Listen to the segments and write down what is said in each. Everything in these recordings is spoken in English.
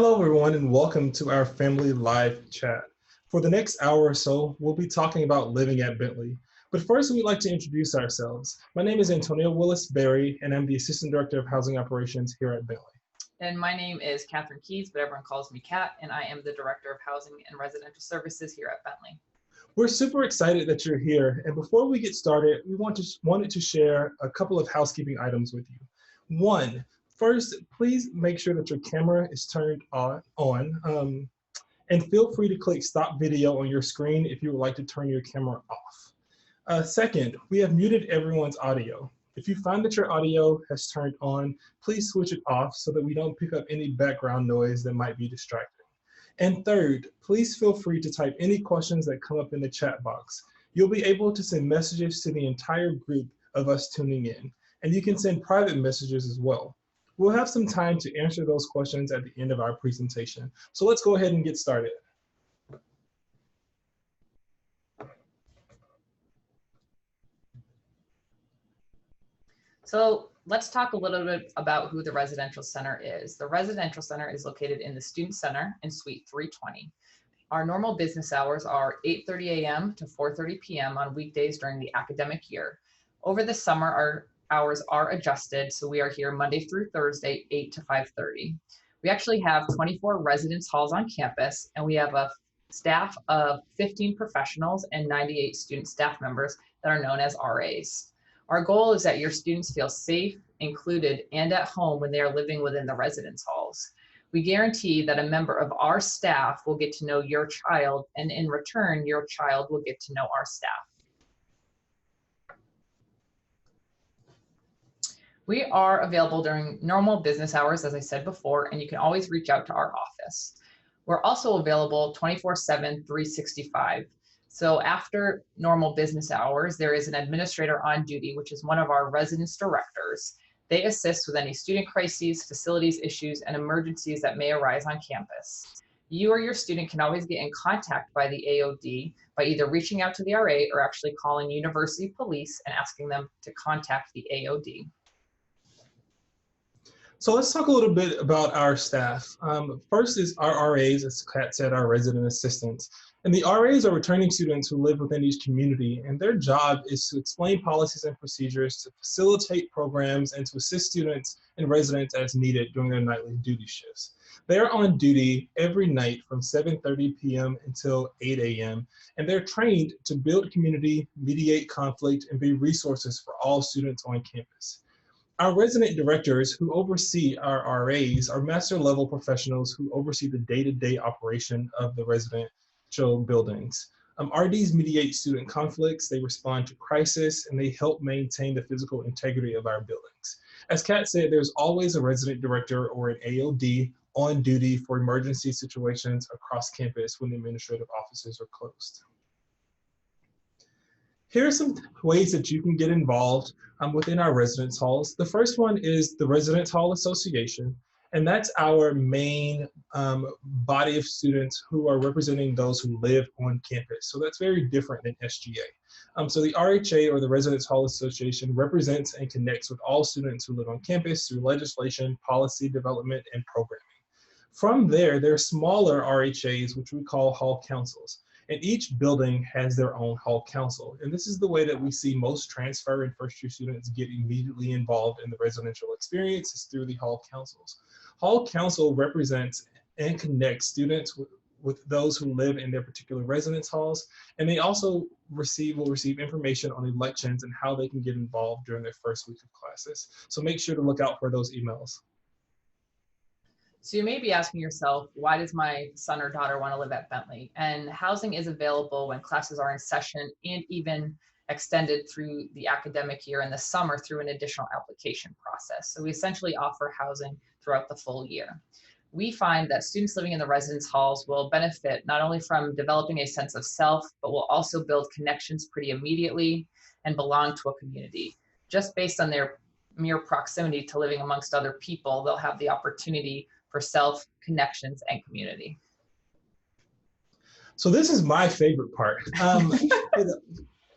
Hello, everyone, and welcome to our family live chat. For the next hour or so, we'll be talking about living at Bentley. But first, we'd like to introduce ourselves. My name is Antonio Willis-Berry, and I'm the Assistant Director of Housing Operations here at Bentley. And my name is Catherine Keys, but everyone calls me Kat, and I am the Director of Housing and Residential Services here at Bentley. We're super excited that you're here, and before we get started, we wanted to share a couple of housekeeping items with you. One, first, please make sure that your camera is turned on, and feel free to click stop video on your screen if you would like to turn your camera off. Second, we have muted everyone's audio. If you find that your audio has turned on, please switch it off so that we don't pick up any background noise that might be distracting. And third, please feel free to type any questions that come up in the chat box. You'll be able to send messages to the entire group of us tuning in, and you can send private messages as well. We'll have some time to answer those questions at the end of our presentation. So let's go ahead and get started. So let's talk a little bit about who the Residential Center is. The Residential Center is located in the Student Center in Suite 320. Our normal business hours are 8:30 a.m. to 4:30 p.m. on weekdays during the academic year. Over the summer, our hours are adjusted, so we are here Monday through Thursday, 8 to 5:30. We actually have 24 residence halls on campus, and we have a staff of 15 professionals and 98 student staff members that are known as RAs. Our goal is that your students feel safe, included, and at home when they are living within the residence halls. We guarantee that a member of our staff will get to know your child, and in return, your child will get to know our staff. We are available during normal business hours, as I said before, and you can always reach out to our office. We're also available 24/7, 365. So after normal business hours, there is an administrator on duty, which is one of our residence directors. They assist with any student crises, facilities issues, and emergencies that may arise on campus. You or your student can always get in contact by the AOD by either reaching out to the RA or actually calling University Police and asking them to contact the AOD. So let's talk a little bit about our staff. First is our RAs, as Kat said, our resident assistants. And the RAs are returning students who live within each community, and their job is to explain policies and procedures, to facilitate programs, and to assist students and residents as needed during their nightly duty shifts. They're on duty every night from 7:30 p.m. until 8 a.m., and they're trained to build community, mediate conflict, and be resources for all students on campus. Our resident directors who oversee our RAs are master level professionals who oversee the day-to-day operation of the residential buildings. RDs mediate student conflicts, they respond to crisis, and they help maintain the physical integrity of our buildings. As Kat said, there's always a resident director or an AOD on duty for emergency situations across campus when the administrative offices are closed. Here are some ways that you can get involved within our residence halls. The first one is the Residence Hall Association, and that's our main body of students who are representing those who live on campus. So that's very different than SGA. So the RHA, or the Residence Hall Association, represents and connects with all students who live on campus through legislation, policy development, and programming. From there are smaller RHAs, which we call hall councils. And each building has their own hall council. And this is the way that we see most transfer and first year students get immediately involved in the residential experience, is through the hall councils. Hall council represents and connects students with those who live in their particular residence halls. And they also will receive information on elections and how they can get involved during their first week of classes. So make sure to look out for those emails. So you may be asking yourself, why does my son or daughter want to live at Bentley? And housing is available when classes are in session and even extended through the academic year in the summer through an additional application process. So we essentially offer housing throughout the full year. We find that students living in the residence halls will benefit not only from developing a sense of self, but will also build connections pretty immediately and belong to a community. Just based on their mere proximity to living amongst other people, they'll have the opportunity for self, connections, and community. So this is my favorite part.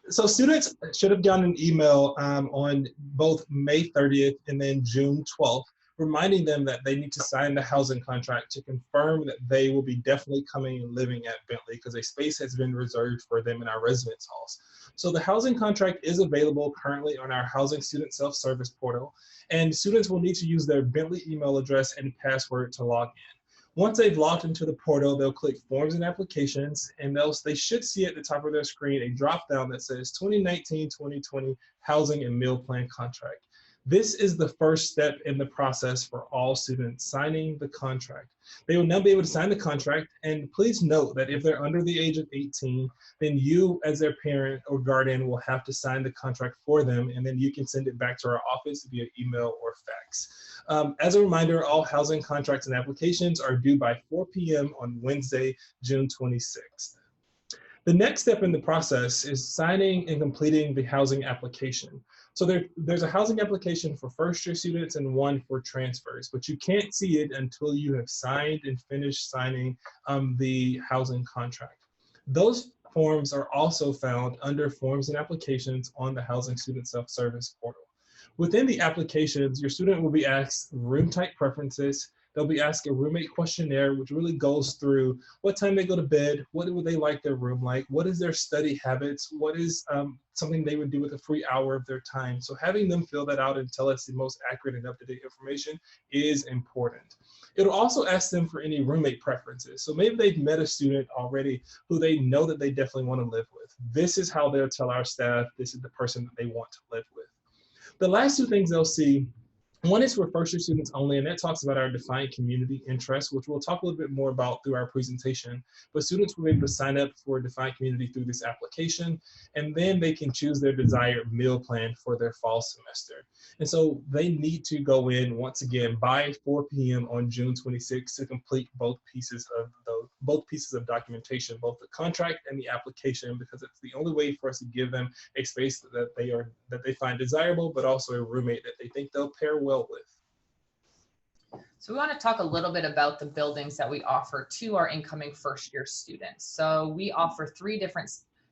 So students should have gotten an email on both May 30th and then June 12th reminding them that they need to sign the housing contract to confirm that they will be definitely coming and living at Bentley because a space has been reserved for them in our residence halls. So the housing contract is available currently on our Housing Student Self-Service portal, and students will need to use their Bentley email address and password to log in. Once they've logged into the portal, they'll click Forms and Applications, and they should see at the top of their screen a drop-down that says 2019-2020 Housing and Meal Plan Contract. This is the first step in the process for all students signing the contract. They will now be able to sign the contract, and please note that if they're under the age of 18, then you as their parent or guardian will have to sign the contract for them, and then you can send it back to our office via email or fax. As a reminder, all housing contracts and applications are due by 4 p.m. on Wednesday, June 26th. The next step in the process is signing and completing the housing application. So there's a housing application for first-year students and one for transfers, but you can't see it until you have signed and finished signing the housing contract. Those forms are also found under Forms and Applications on the Housing Student Self-Service portal. Within the applications, your student will be asked room type preferences. They'll be asked a roommate questionnaire, which really goes through what time they go to bed, what would they like their room like, what is their study habits, what is something they would do with a free hour of their time. So having them fill that out and tell us the most accurate and up-to-date information is important. It'll also ask them for any roommate preferences. So maybe they've met a student already who they know that they definitely want to live with. This is how they'll tell our staff this is the person that they want to live with. The last two things they'll see, one is for first-year students only, and that talks about our defined community interests, which we'll talk a little bit more about through our presentation. But students will be able to sign up for a defined community through this application, and then they can choose their desired meal plan for their fall semester. And so they need to go in, once again, by 4 p.m. on June 26th to complete both pieces of documentation, both the contract and the application, because it's the only way for us to give them a space that they find desirable, but also a roommate that they think they'll pair well with. So we want to talk a little bit about the buildings that we offer to our incoming first-year students. So we offer 3 different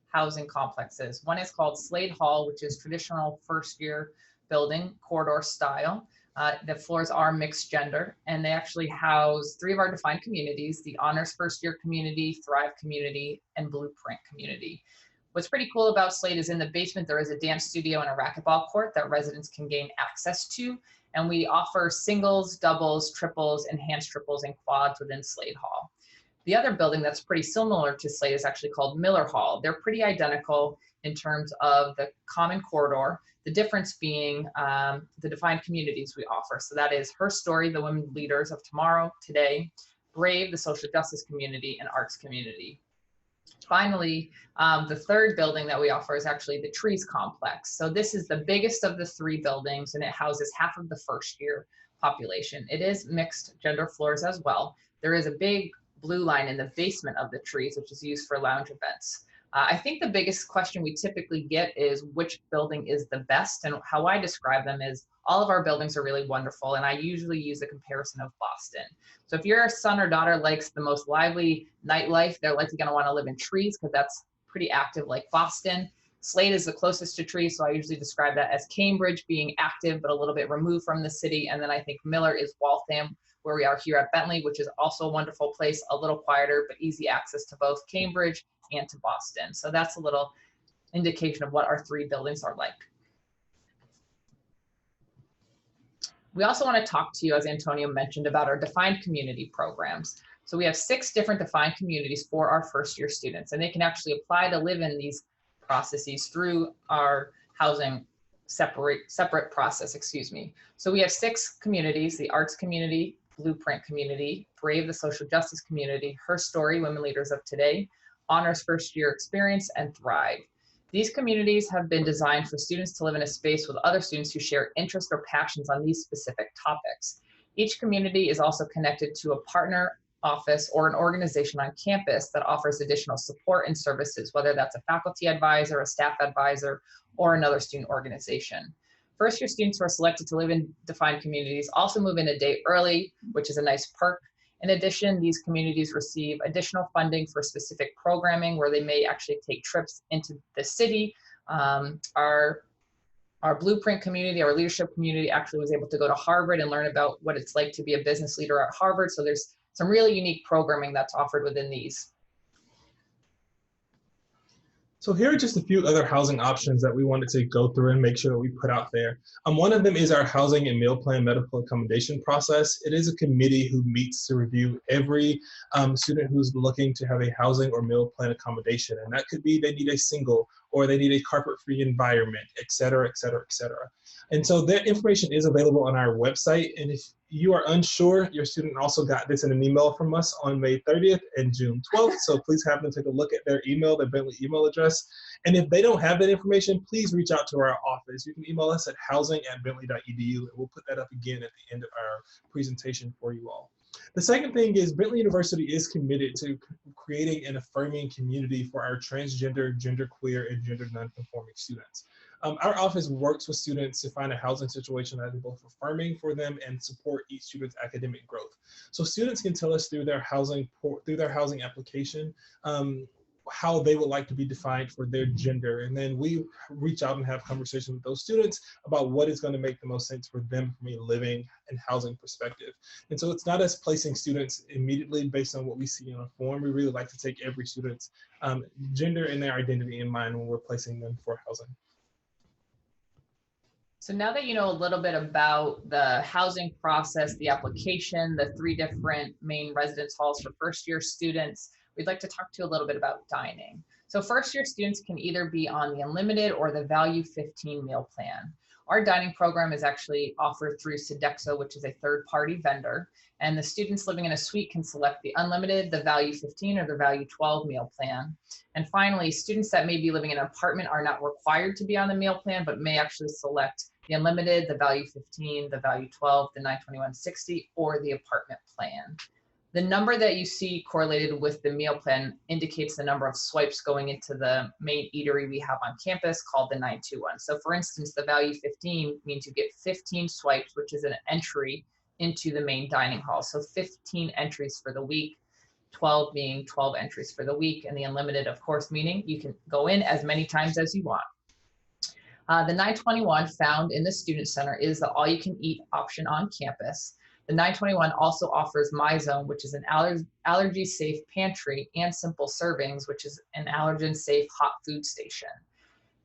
housing complexes. One is called Slade Hall, which is traditional first-year building, corridor style. The floors are mixed gender, and they actually house 3 of our defined communities: the Honors First Year Community, Thrive Community, and Blueprint Community. What's pretty cool about Slade is in the basement there is a dance studio and a racquetball court that residents can gain access to, and we offer singles, doubles, triples, enhanced triples, and quads within Slade Hall. The other building that's pretty similar to Slade is actually called Miller Hall. They're pretty identical in terms of the common corridor, the difference being the defined communities we offer. So that is Her Story, the women leaders of tomorrow, today, Brave, the social justice community, and arts community. Finally, the third building that we offer is actually the Trees Complex. So this is the biggest of the 3 buildings, and it houses half of the first-year population. It is mixed gender floors as well. There is a big blue line in the basement of the Trees, which is used for lounge events. I think the biggest question we typically get is which building is the best, and how I describe them is all of our buildings are really wonderful, and I usually use a comparison of Boston. So if your son or daughter likes the most lively nightlife, they're likely going to want to live in Trees because that's pretty active like Boston. Slade is the closest to Trees, so I usually describe that as Cambridge, being active but a little bit removed from the city. And then I think Miller is Waltham, where we are here at Bentley, which is also a wonderful place, a little quieter but easy access to both Cambridge and to Boston. So that's a little indication of what our 3 buildings are like. We also want to talk to you, as Antonio mentioned, about our defined community programs. So we have 6 different defined communities for our first-year students, and they can actually apply to live in these processes through our housing separate process, excuse me. So we have 6 communities: the arts community, Blueprint community, Brave, the social justice community, Her Story, women leaders of today, Honors First Year Experience, and Thrive. These communities have been designed for students to live in a space with other students who share interests or passions on these specific topics. Each community is also connected to a partner office or an organization on campus that offers additional support and services, whether that's a faculty advisor, a staff advisor, or another student organization. First-year students who are selected to live in defined communities also move in a day early, which is a nice perk. In addition, these communities receive additional funding for specific programming where they may actually take trips into the city. Our Our blueprint community, our leadership community actually was able to go to Harvard and learn about what it's like to be a business leader at Harvard. So there's some really unique programming that's offered within these. So here are just a few other housing options that we wanted to go through and make sure that we put out there. One of them is our housing and meal plan medical accommodation process. It is a committee who meets to review every student who's looking to have a housing or meal plan accommodation. And that could be they need a single or they need a carpet-free environment, et cetera, et cetera, et cetera. And so that information is available on our website. And if you are unsure, your student also got this in an email from us on May 30th and June 12th. So please have them take a look at their email, their Bentley email address. And if they don't have that information, please reach out to our office. You can email us at housing@bentley.edu, and we'll put that up again at the end of our presentation for you all. The second thing is Bentley University is committed to creating an affirming community for our transgender, genderqueer, and gender nonconforming students. Our office works with students to find a housing situation that is both affirming for them and support each student's academic growth. So students can tell us through their housing application how they would like to be defined for their gender. And then we reach out and have conversations with those students about what is going to make the most sense for them from a living and housing perspective. And so it's not us placing students immediately based on what we see on a form. We really like to take every student's gender and their identity in mind when we're placing them for housing. So now that you know a little bit about the housing process, the application, the 3 different main residence halls for first-year students, we'd like to talk to you a little bit about dining. So first-year students can either be on the unlimited or the value 15 meal plan. Our dining program is actually offered through Sodexo, which is a third-party vendor, and the students living in a suite can select the unlimited, the value 15, or the value 12 meal plan. And finally, students that may be living in an apartment are not required to be on the meal plan, but may actually select the unlimited, the value 15, the value 12, the 921.60, or the apartment plan. The number that you see correlated with the meal plan indicates the number of swipes going into the main eatery we have on campus called the 921. So for instance, the value 15 means you get 15 swipes, which is an entry into the main dining hall. So 15 entries for the week, 12 being 12 entries for the week, and the unlimited, of course, meaning you can go in as many times as you want. The 921 found in the Student Center is the all-you-can-eat option on campus. The 921 also offers My Zone, which is an allergy-safe pantry, and Simple Servings, which is an allergen-safe hot food station.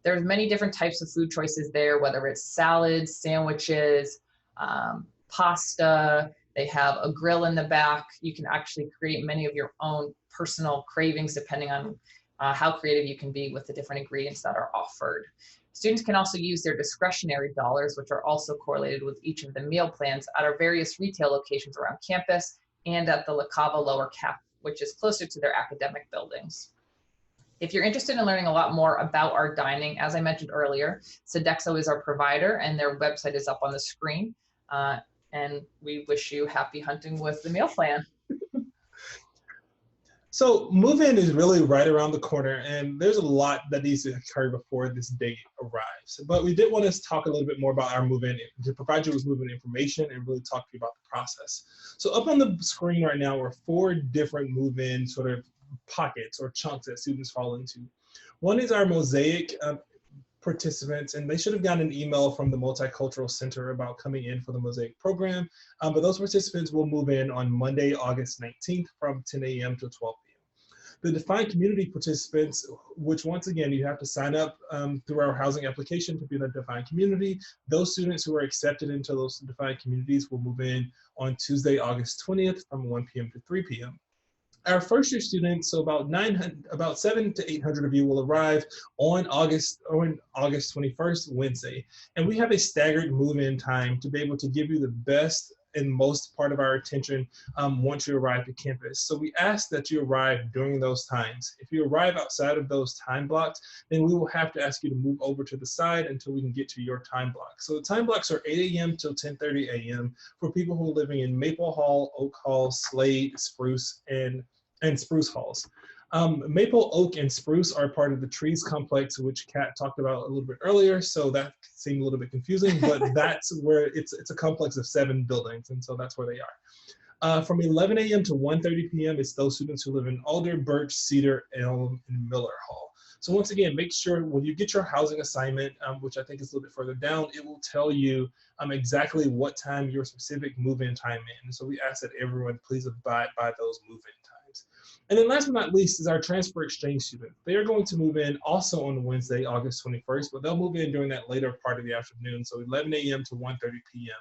There's many different types of food choices there, whether it's salads, sandwiches, pasta. They have a grill in the back. You can actually create many of your own personal cravings depending on how creative you can be with the different ingredients that are offered. Students can also use their discretionary dollars, which are also correlated with each of the meal plans at our various retail locations around campus and at the La Cava Lower Cap, which is closer to their academic buildings. If you're interested in learning a lot more about our dining, as I mentioned earlier, Sodexo is our provider and their website is up on the screen. And we wish you happy hunting with the meal plan. So move-in is really right around the corner, and there's a lot that needs to occur before this date arrives. But we did want to talk a little bit more about our move-in, to provide you with move-in information and really talk to you about the process. So up on the screen right now are 4 different move-in sort of pockets or chunks that students fall into. One is our Mosaic participants, and they should have gotten an email from the Multicultural Center about coming in for the Mosaic program. But those participants will move in on Monday, August 19th from 10 a.m. to 12 p.m. The defined community participants, which once again, you have to sign up through our housing application to be in the defined community. Those students who are accepted into those defined communities will move in on Tuesday, August 20th from 1 p.m. to 3 p.m. Our first year students, so about 700 to 800 of you will arrive on August 21st, Wednesday. And we have a staggered move-in time to be able to give you the best and most part of our attention once you arrive to campus. So we ask that you arrive during those times. If you arrive outside of those time blocks, then we will have to ask you to move over to the side until we can get to your time block. So the time blocks are 8 a.m. till 10:30 a.m. for people who are living in Maple Hall, Oak Hall, Slade, Spruce, and Spruce Halls. Maple, Oak, and Spruce are part of the Trees complex, which Kat talked about a little bit earlier, so that seemed a little bit confusing, but that's where it's a complex of 7 buildings, and so that's where they are. From 11 a.m. to 1:30 p.m. it's those students who live in Alder, Birch, Cedar, Elm, and Miller Hall. So once again, make sure when you get your housing assignment, which I think is a little bit further down, it will tell you exactly what time your specific move-in time is. So we ask that everyone please abide by those move-in times. And then last but not least is our transfer exchange student. They are going to move in also on Wednesday, August 21st, but they'll move in during that later part of the afternoon, so 11 a.m. to 1:30 p.m.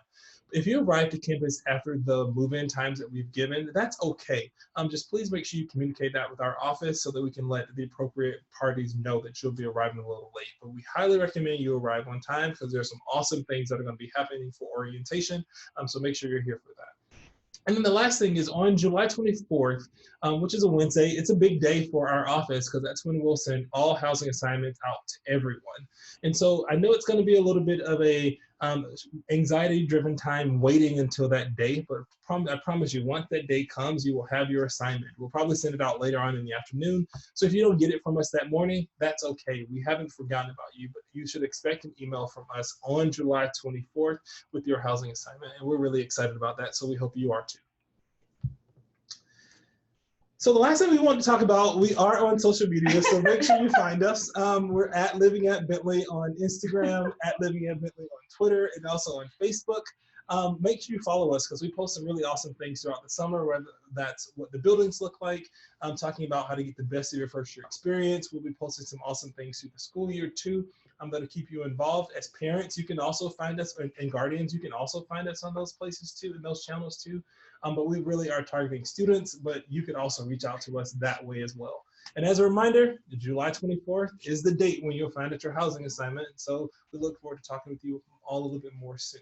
If you arrive to campus after the move-in times that we've given, that's okay. Just please make sure you communicate that with our office so that we can let the appropriate parties know that you'll be arriving a little late. But we highly recommend you arrive on time because there's some awesome things that are going to be happening for orientation. So make sure you're here for that. And then the last thing is on July 24th, which is a Wednesday, it's a big day for our office because that's when we'll send all housing assignments out to everyone. And so I know it's going to be a little bit of a anxiety-driven time waiting until that day, but I promise you, once that day comes, you will have your assignment. We'll probably send it out later on in the afternoon. So if you don't get it from us that morning, that's okay. We haven't forgotten about you, but you should expect an email from us on July 24th with your housing assignment. And we're really excited about that, so we hope you are too. So the last thing we want to talk about, we are on social media, so make sure you find us. We're at Living at Bentley on Instagram, at Living at Bentley on Twitter, and also on Facebook. Make sure you follow us because we post some really awesome things throughout the summer, whether that's what the buildings look like, talking about how to get the best of your first year experience. We'll be posting some awesome things through the school year too. That'll keep you involved. As parents, you can also find us, and guardians, you can also find us on those places too, and those channels too. But we really are targeting students, but you can also reach out to us that way as well. And as a reminder, July 24th is the date when you'll find out your housing assignment. So we look forward to talking with you all a little bit more soon.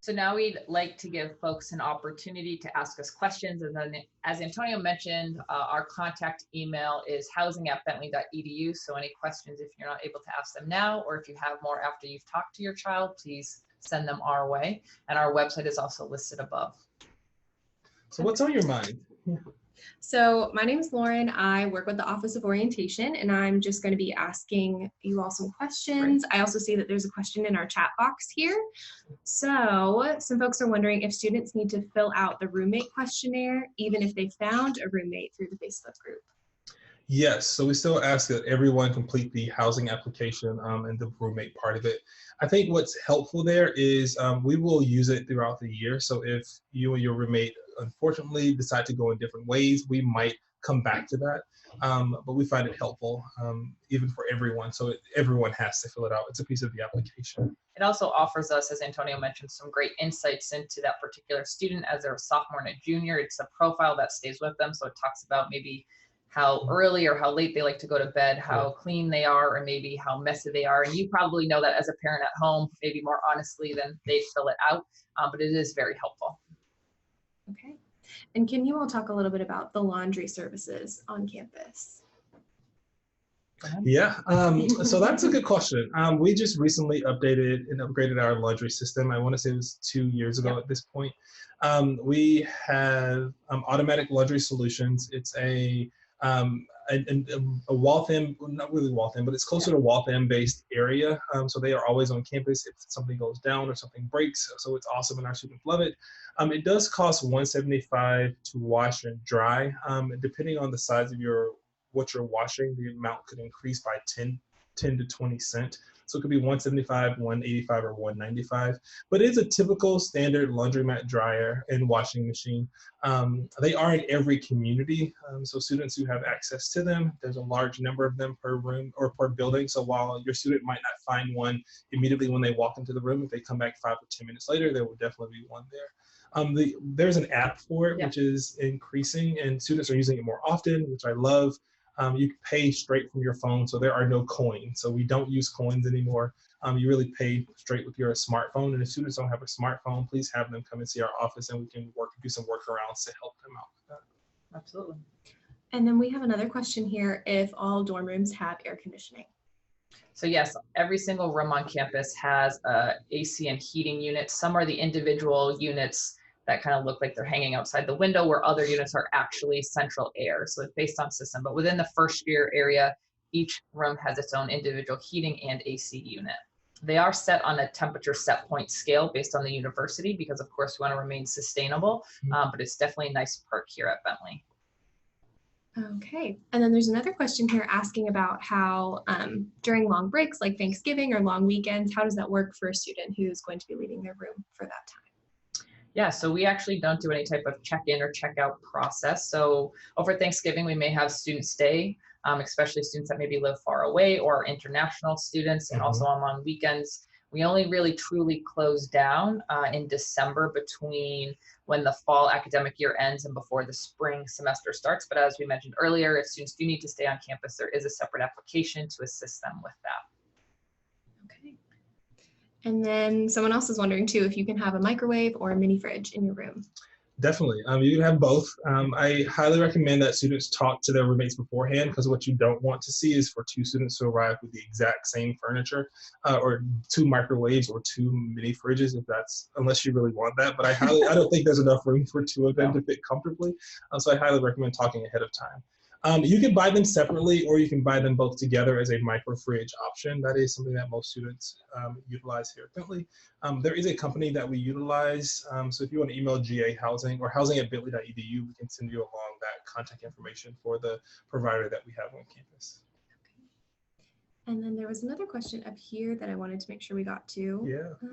So now we'd like to give folks an opportunity to ask us questions. And then as Antonio mentioned, our contact email is housing@bentley.edu. So any questions, if you're not able to ask them now, or if you have more after you've talked to your child, please send them our way. And our website is also listed above. So what's on your mind? So my name is Lauren. I work with the Office of Orientation, and I'm just going to be asking you all some questions. I also see that there's a question in our chat box here. So some folks are wondering if students need to fill out the roommate questionnaire, even if they found a roommate through the Facebook group. Yes, so we still ask that everyone complete the housing application and the roommate part of it. I think what's helpful there is we will use it throughout the year. So if you and your roommate unfortunately decide to go in different ways, we might come back to that. But we find it helpful even for everyone. So everyone has to fill it out. It's a piece of the application. It also offers us, as Antonio mentioned, some great insights into that particular student as they're a sophomore and a junior. It's a profile that stays with them. So it talks about maybe how early or how late they like to go to bed, how clean they are, or maybe how messy they are. And you probably know that as a parent at home, maybe more honestly than they fill it out, but it is very helpful. Okay. And can you all talk a little bit about the laundry services on campus? Yeah, so that's a good question. We just recently updated and upgraded our laundry system. I want to say it was 2 years ago at this point. We have automatic laundry solutions. It's a Waltham, not really Waltham, but it's closer to Waltham based area. So they are always on campus if something goes down or something breaks. So it's awesome and our students love it. It does cost $175 to wash and dry. Depending on the size of what you're washing, the amount could increase by 10 to 20 cents. So it could be $175, $185, or $195. But it is a typical standard laundromat dryer and washing machine. They are in every community. So students who have access to them, there's a large number of them per room or per building. So while your student might not find one immediately when they walk into the room, if they come back 5 or 10 minutes later, there will definitely be one there. There's an app for it, which is increasing, and students are using it more often, which I love. You can pay straight from your phone, so there are no coins. So we don't use coins anymore. You really pay straight with your smartphone. And if students don't have a smartphone, please have them come and see our office, and we can do some workarounds to help them out with that. Absolutely. And then we have another question here: if all dorm rooms have air conditioning? So yes, every single room on campus has a AC and heating unit. Some are the individual units that kind of look like they're hanging outside the window, where other units are actually central air. So it's based on system, but within the first year area, each room has its own individual heating and AC unit. They are set on a temperature set point scale based on the university, because of course we want to remain sustainable, but it's definitely a nice perk here at Bentley. Okay, and then there's another question here asking about how during long breaks like Thanksgiving or long weekends, how does that work for a student who's going to be leaving their room for that time? Yeah, so we actually don't do any type of check-in or check-out process. So over Thanksgiving, we may have students stay, especially students that maybe live far away or international students, and also on long weekends. We only really truly close down in December between when the fall academic year ends and before the spring semester starts. But as we mentioned earlier, if students do need to stay on campus, there is a separate application to assist them with that. Okay. And then someone else is wondering too if you can have a microwave or a mini fridge in your room. Definitely. You can have both. I highly recommend that students talk to their roommates beforehand, because what you don't want to see is for two students to arrive with the exact same furniture, or two microwaves or two mini fridges, unless you really want that. But I don't think there's enough room for two of them to fit comfortably. So I highly recommend talking ahead of time. You can buy them separately, or you can buy them both together as a micro fridge option. That is something that most students utilize here at Bentley. There is a company that we utilize. So if you want to email GA Housing or housing@bentley.edu, we can send you along that contact information for the provider that we have on campus. And then there was another question up here that I wanted to make sure we got to. Yeah.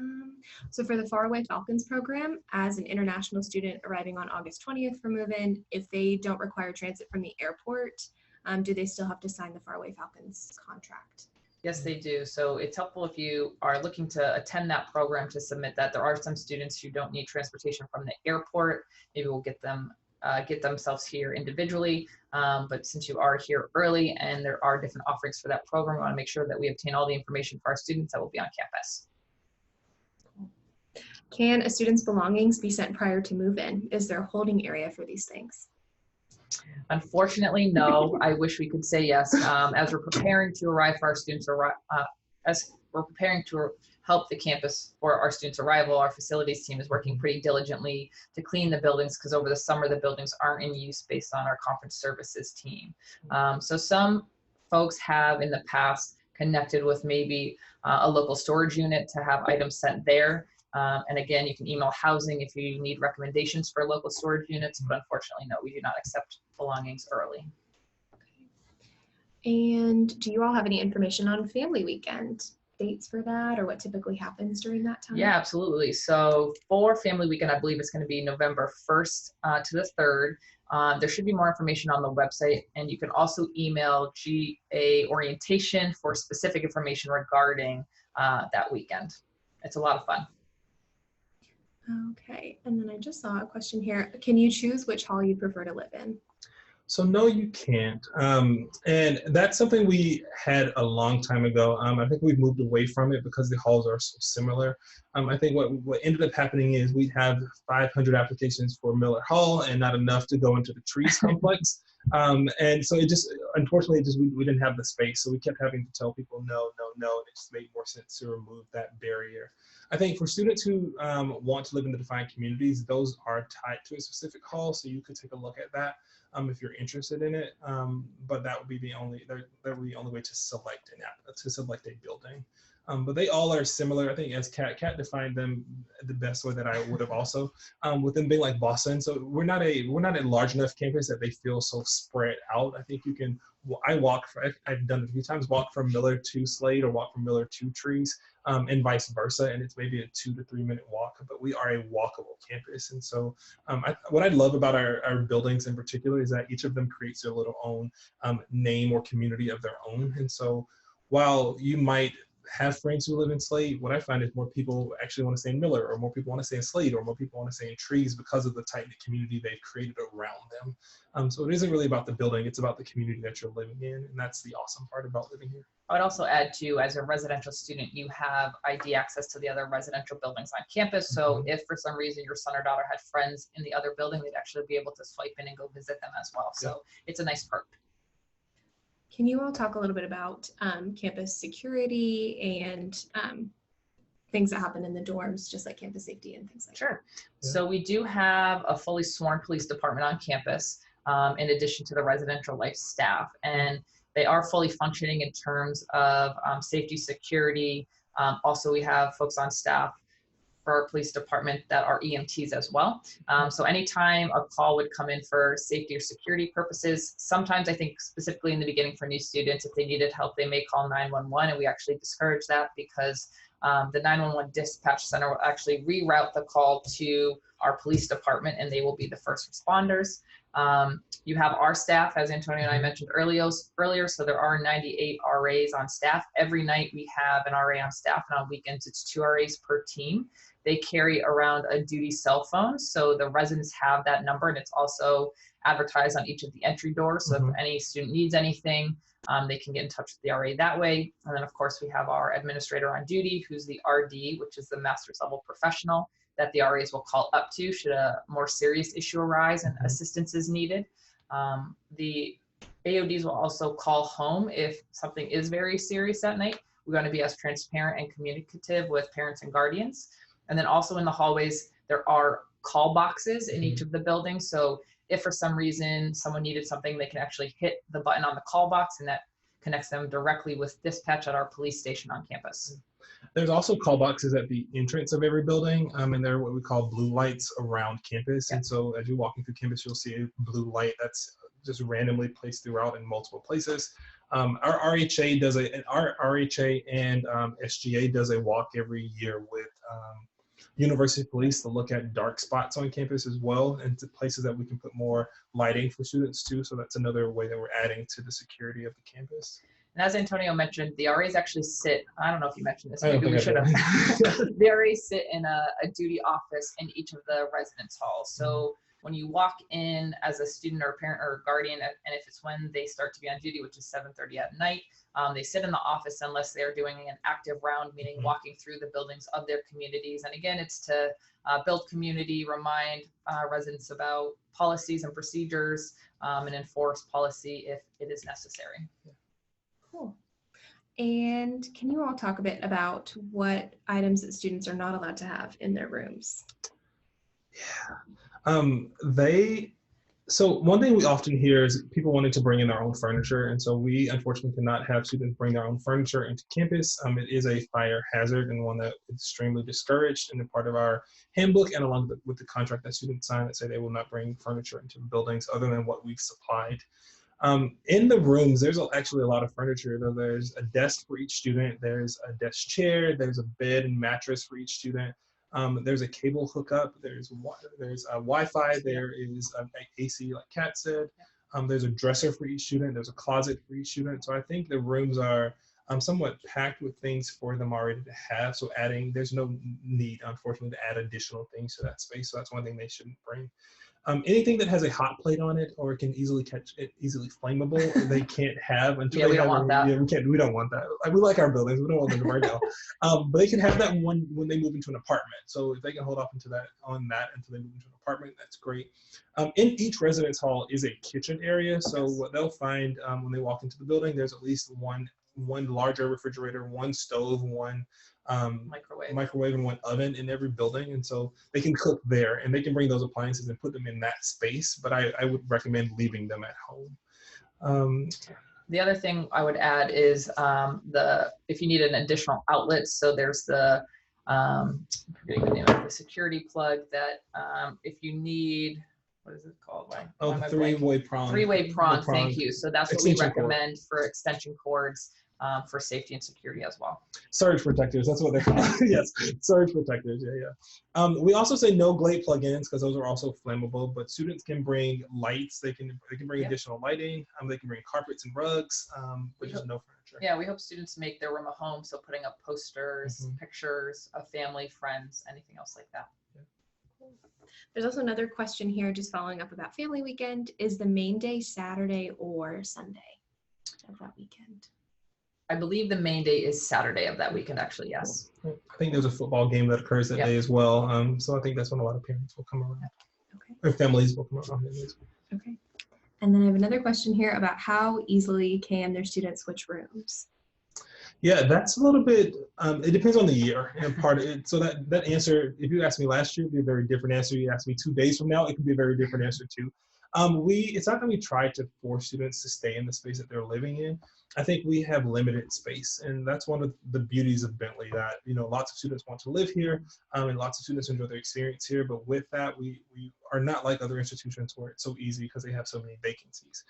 So for the Faraway Falcons program, as an international student arriving on August 20th for move-in, if they don't require transit from the airport, do they still have to sign the Faraway Falcons contract? Yes, they do. So it's helpful if you are looking to attend that program to submit that. There are some students who don't need transportation from the airport. Maybe we'll get themselves here individually. But since you are here early and there are different offerings for that program, we want to make sure that we obtain all the information for our students that will be on campus. Can a student's belongings be sent prior to move-in? Is there a holding area for these things? Unfortunately, no. I wish we could say yes. As we're preparing to arrive for our students, as we're preparing to help the campus for our students' arrival, our facilities team is working pretty diligently to clean the buildings, because over the summer the buildings aren't in use based on our conference services team. So some folks have in the past connected with maybe a local storage unit to have items sent there. And again, you can email housing if you need recommendations for local storage units, but unfortunately, no, we do not accept belongings early. And do you all have any information on family weekend? Dates for that, or what typically happens during that time? Yeah, absolutely. So for family weekend, I believe it's going to be November 1st to the 3rd. There should be more information on the website, and you can also email GA orientation for specific information regarding that weekend. It's a lot of fun. Okay, and then I just saw a question here. Can you choose which hall you prefer to live in? So no, you can't. And that's something we had a long time ago. I think we've moved away from it because the halls are so similar. I think what ended up happening is we'd have 500 applications for Miller Hall and not enough to go into the Trees complex. And so unfortunately, we didn't have the space. So we kept having to tell people no, no, no. And it just made more sense to remove that barrier. I think for students who want to live in the defined communities, those are tied to a specific hall. So you could take a look at that if you're interested in it. But that would be the only way to select a building. But they all are similar. I think as Kat defined them the best way that I would have also, with them being like Boston. So we're not a large enough campus that they feel so spread out. I think you can. I've done it a few times. Walk from Miller to Slade or walk from Miller to Trees, and vice versa. And it's maybe a 2 to 3 minute walk. But we are a walkable campus. And so what I love about our buildings in particular is that each of them creates their little own name or community of their own. And so while you might have friends who live in Slade, what I find is more people actually want to stay in Miller, or more people want to stay in Slade, or more people want to stay in Trees because of the tight-knit community they've created around them. So it isn't really about the building, it's about the community that you're living in, and that's the awesome part about living here. I would also add too, as a residential student, you have ID access to the other residential buildings on campus. So if for some reason your son or daughter had friends in the other building, they'd actually be able to swipe in and go visit them as well. So it's a nice perk. Can you all talk a little bit about campus security and things that happen in the dorms, just like campus safety and things like that? Sure. So we do have a fully sworn police department on campus, in addition to the residential life staff. And they are fully functioning in terms of safety, security. Also, we have folks on staff for our police department that are EMTs as well. So anytime a call would come in for safety or security purposes, sometimes I think specifically in the beginning for new students, if they needed help, they may call 911, and we actually discourage that because the 911 dispatch center will actually reroute the call to our police department, and they will be the first responders. You have our staff, as Antonio and I mentioned earlier, so there are 98 RAs on staff. Every night we have an RA on staff, and on weekends it's 2 RAs per team. They carry around a duty cell phone, so the residents have that number, and it's also advertised on each of the entry doors. So if any student needs anything, they can get in touch with the RA that way. And then of course we have our administrator on duty, who's the RD, which is the master's level professional that the RAs will call up to should a more serious issue arise and assistance is needed. The AODs will also call home if something is very serious that night. We're going to be as transparent and communicative with parents and guardians. And then also in the hallways, there are call boxes in each of the buildings. So if for some reason someone needed something, they can actually hit the button on the call box, and that connects them directly with dispatch at our police station on campus. There's also call boxes at the entrance of every building, and they're what we call blue lights around campus. And so as you're walking through campus, you'll see a blue light that's just randomly placed throughout in multiple places. Our RHA does our RHA and SGA does a walk every year with University Police to look at dark spots on campus as well, and to places that we can put more lighting for students too. So that's another way that we're adding to the security of the campus. And as Antonio mentioned, the RAs actually sit, I don't know if you mentioned this, maybe we should have. The RAs sit in a duty office in each of the residence halls. So when you walk in as a student or a parent or a guardian, and if it's when they start to be on duty, which is 7:30 at night, they sit in the office unless they're doing an active round, meaning walking through the buildings of their communities. And again, it's to build community, remind residents about policies and procedures, and enforce policy if it is necessary. Cool. And can you all talk a bit about what items that students are not allowed to have in their rooms? Yeah. So one thing we often hear is people wanting to bring in their own furniture, and so we unfortunately cannot have students bring their own furniture into campus. It is a fire hazard and one that is extremely discouraged, and a part of our handbook and along with the contract that students sign that say they will not bring furniture into the buildings other than what we've supplied. In the rooms, there's actually a lot of furniture. Though there's a desk for each student, there's a desk chair, there's a bed and mattress for each student. There's a cable hookup, there's Wi-Fi, there is AC, like Kat said. There's a dresser for each student, there's a closet for each student. So I think the rooms are somewhat packed with things for them already to have. So there's no need, unfortunately, to add additional things to that space. So that's one thing they shouldn't bring. Anything that has a hot plate on it or can easily easily flammable, they can't have until we don't want that. Yeah, we don't want that. We like our buildings, we don't want them to burn down. But they can have that when they move into an apartment. So if they can hold off until they move into an apartment, that's great. In each residence hall is a kitchen area. So what they'll find when they walk into the building, there's at least one larger refrigerator, one stove, one microwave and one oven in every building, and so they can cook there and they can bring those appliances and put them in that space, but I would recommend leaving them at home. The other thing I would add is if you need an additional outlet, so there's the I'm forgetting the name of the security plug that if you need, what is it called? The three-way prong. Three-way prong, thank you. So that's what we recommend for extension cords. For safety and security as well. Surge protectors, that's what they're called. Yes, surge protectors, yeah. We also say no glade plug-ins because those are also flammable, but students can bring lights, they can bring additional lighting, they can bring carpets and rugs, but just no furniture. Yeah, we hope students make their room a home, so putting up posters, pictures of family, friends, anything else like that. Yeah. There's also another question here, just following up about family weekend. Is the main day Saturday or Sunday of that weekend? I believe the main day is Saturday of that weekend, actually, yes. I think there's a football game that occurs that day as well. So I think that's when a lot of parents will come around. Okay. Or families will come around. Okay. And then I have another question here about how easily can their students switch rooms? Yeah, that's a little bit, it depends on the year and part of it. So that answer, if you asked me last year, it'd be a very different answer. You asked me 2 days from now, it could be a very different answer too. It's not that we try to force students to stay in the space that they're living in. I think we have limited space, and that's one of the beauties of Bentley, that lots of students want to live here, and lots of students enjoy their experience here. But with that, we are not like other institutions where it's so easy because they have so many vacancies.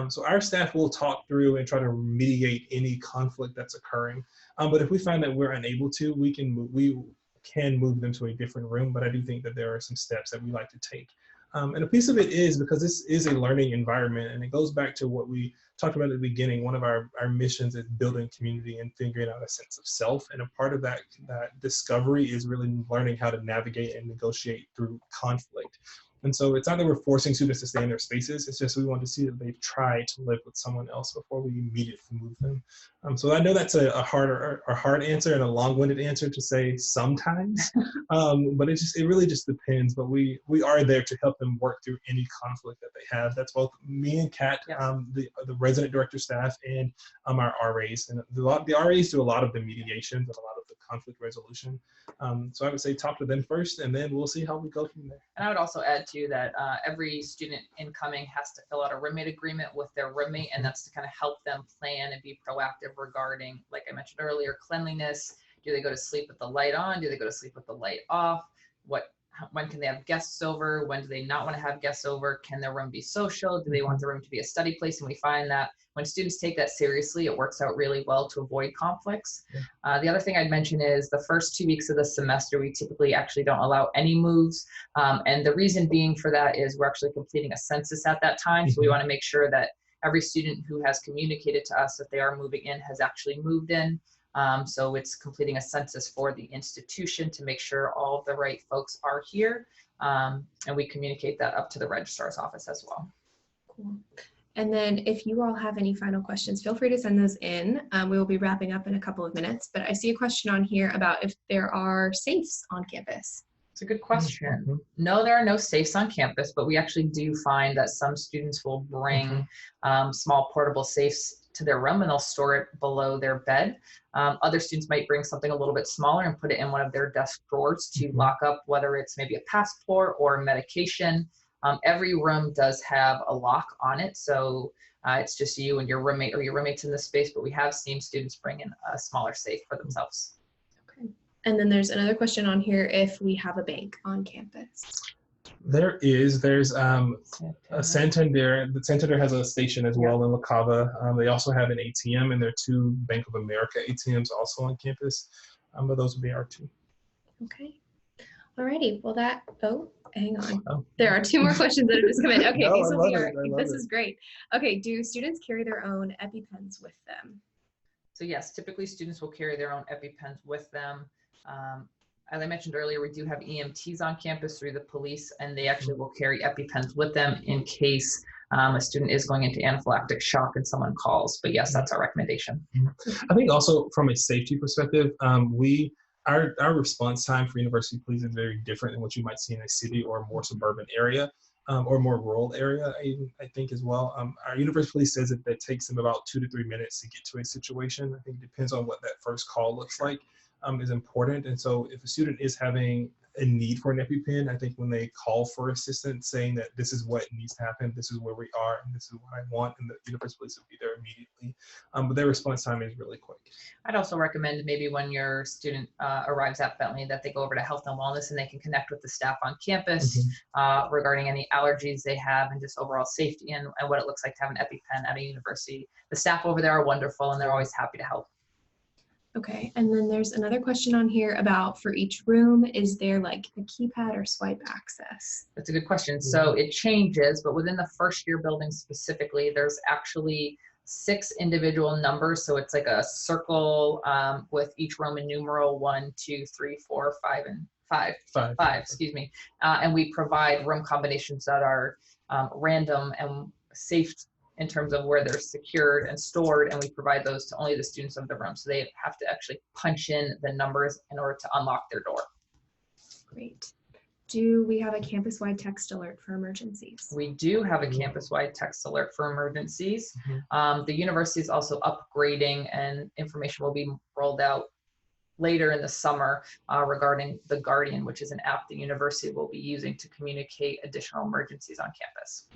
So our staff will talk through and try to mediate any conflict that's occurring. But if we find that we're unable to, we can move them to a different room. But I do think that there are some steps that we like to take. And a piece of it is because this is a learning environment, and it goes back to what we talked about at the beginning. One of our missions is building community and figuring out a sense of self. And a part of that discovery is really learning how to navigate and negotiate through conflict. And so it's not that we're forcing students to stay in their spaces, it's just we want to see that they've tried to live with someone else before we immediately move them. So I know that's a hard answer and a long-winded answer to say sometimes, but it really just depends. But we are there to help them work through any conflict that they have. That's both me and Kat, the resident director staff, and our RAs. And the RAs do a lot of the mediations and a lot of the conflict resolution. So I would say talk to them first, and then we'll see how we go from there. And I would also add too that every student incoming has to fill out a roommate agreement with their roommate, and that's to kind of help them plan and be proactive regarding, like I mentioned earlier, cleanliness. Do they go to sleep with the light on? Do they go to sleep with the light off? When can they have guests over? When do they not want to have guests over? Can their room be social? Do they want the room to be a study place? And we find that when students take that seriously, it works out really well to avoid conflicts. Yeah. The other thing I'd mention is the first 2 weeks of the semester, we typically actually don't allow any moves. And the reason being for that is we're actually completing a census at that time. So we want to make sure that every student who has communicated to us that they are moving in has actually moved in. So it's completing a census for the institution to make sure all of the right folks are here. And we communicate that up to the registrar's office as well. Cool. And then if you all have any final questions, feel free to send those in. We will be wrapping up in a couple of minutes, but I see a question on here about if there are safes on campus. It's a good question. No, there are no safes on campus, but we actually do find that some students will bring small portable safes to their room and they'll store it below their bed. Other students might bring something a little bit smaller and put it in one of their desk drawers to lock up, whether it's maybe a passport or medication. Every room does have a lock on it, so it's just you and your roommate or your roommates in the space, but we have seen students bring in a smaller safe for themselves. Okay. And then there's another question on here if we have a bank on campus. There's a Santander. The Santander has a station as well in La Cava. They also have an ATM, and there are 2 Bank of America ATMs also on campus. But those would be our 2. Okay. Alrighty. Well, hang on. Oh. There are 2 more questions that have just come in. Okay, no, this is great. Okay, do students carry their own EpiPens with them? So yes, typically students will carry their own EpiPens with them. As I mentioned earlier, we do have EMTs on campus through the police, and they actually will carry EpiPens with them in case a student is going into anaphylactic shock and someone calls. But yes, that's our recommendation. I think also from a safety perspective, our response time for university police is very different than what you might see in a city or a more suburban area or more rural area, I think as well. Our university police says that it takes them about 2 to 3 minutes to get to a situation. I think it depends on what that first call looks like. Is important. And so if a student is having a need for an EpiPen, I think when they call for assistance saying that this is what needs to happen, this is where we are, and this is what I want, and the university police will be there immediately. But their response time is really quick. I'd also recommend maybe when your student arrives at Bentley that they go over to health and wellness and they can connect with the staff on campus regarding any allergies they have and just overall safety and what it looks like to have an EpiPen at a university. The staff over there are wonderful and they're always happy to help. Okay, and then there's another question on here about for each room, is there like a keypad or swipe access? That's a good question. So it changes, but within the first year building specifically, there's actually 6 individual numbers. So it's like a circle with each Roman numeral 1, 2, 3, 4, 5, and 5, excuse me. And we provide room combinations that are random and safe in terms of where they're secured and stored, and we provide those to only the students of the room. So they have to actually punch in the numbers in order to unlock their door. Great. Do we have a campus-wide text alert for emergencies? We do have a campus-wide text alert for emergencies. The university is also upgrading, and information will be rolled out later in the summer regarding the Guardian, which is an app the university will be using to communicate additional emergencies on campus.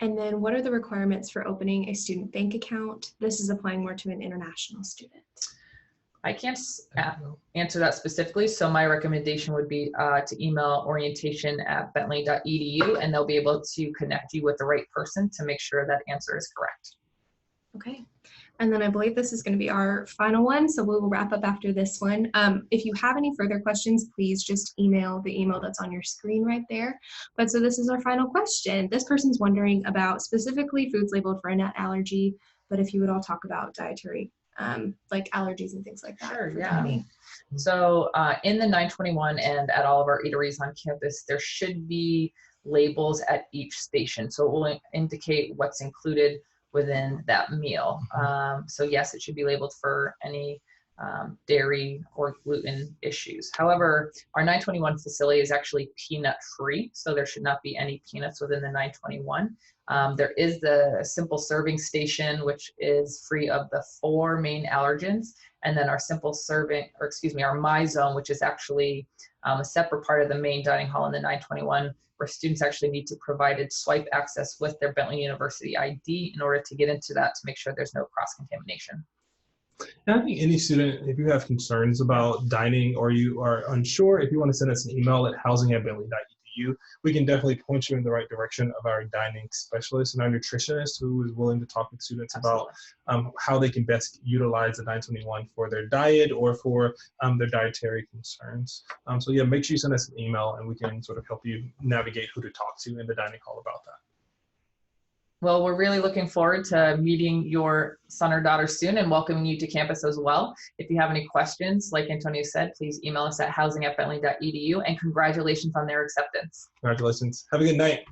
And then what are the requirements for opening a student bank account? This is applying more to an international student. I can't answer that specifically, so my recommendation would be to email orientation@bentley.edu, and they'll be able to connect you with the right person to make sure that answer is correct. Okay. And then I believe this is going to be our final one, so we will wrap up after this one. If you have any further questions, please just email the email that's on your screen right there. But so this is our final question. This person's wondering about specifically foods labeled for a nut allergy, but if you would all talk about dietary, like allergies and things like that. Sure, for yeah. dining. So in the 921 and at all of our eateries on campus, there should be labels at each station. So it will indicate what's included within that meal. So yes, it should be labeled for any dairy or gluten issues. However, our 921 facility is actually peanut free, so there should not be any peanuts within the 921. There is the simple serving station, which is free of the 4 main allergens, and then our simple serving, or excuse me, our My Zone, which is actually a separate part of the main dining hall in the 921, where students actually need to provide swipe access with their Bentley University ID in order to get into that to make sure there's no cross-contamination. And I think any student, if you have concerns about dining or you are unsure, if you want to send us an email at housing@bentley.edu, we can definitely point you in the right direction of our dining specialist and our nutritionist who is willing to talk with students about how they can best utilize the 921 for their diet or for their dietary concerns. So yeah, make sure you send us an email and we can sort of help you navigate who to talk to in the dining hall about that. Well, we're really looking forward to meeting your son or daughter soon and welcoming you to campus as well. If you have any questions, like Antonio said, please email us at housing@bentley.edu, and congratulations on their acceptance. Congratulations. Have a good night.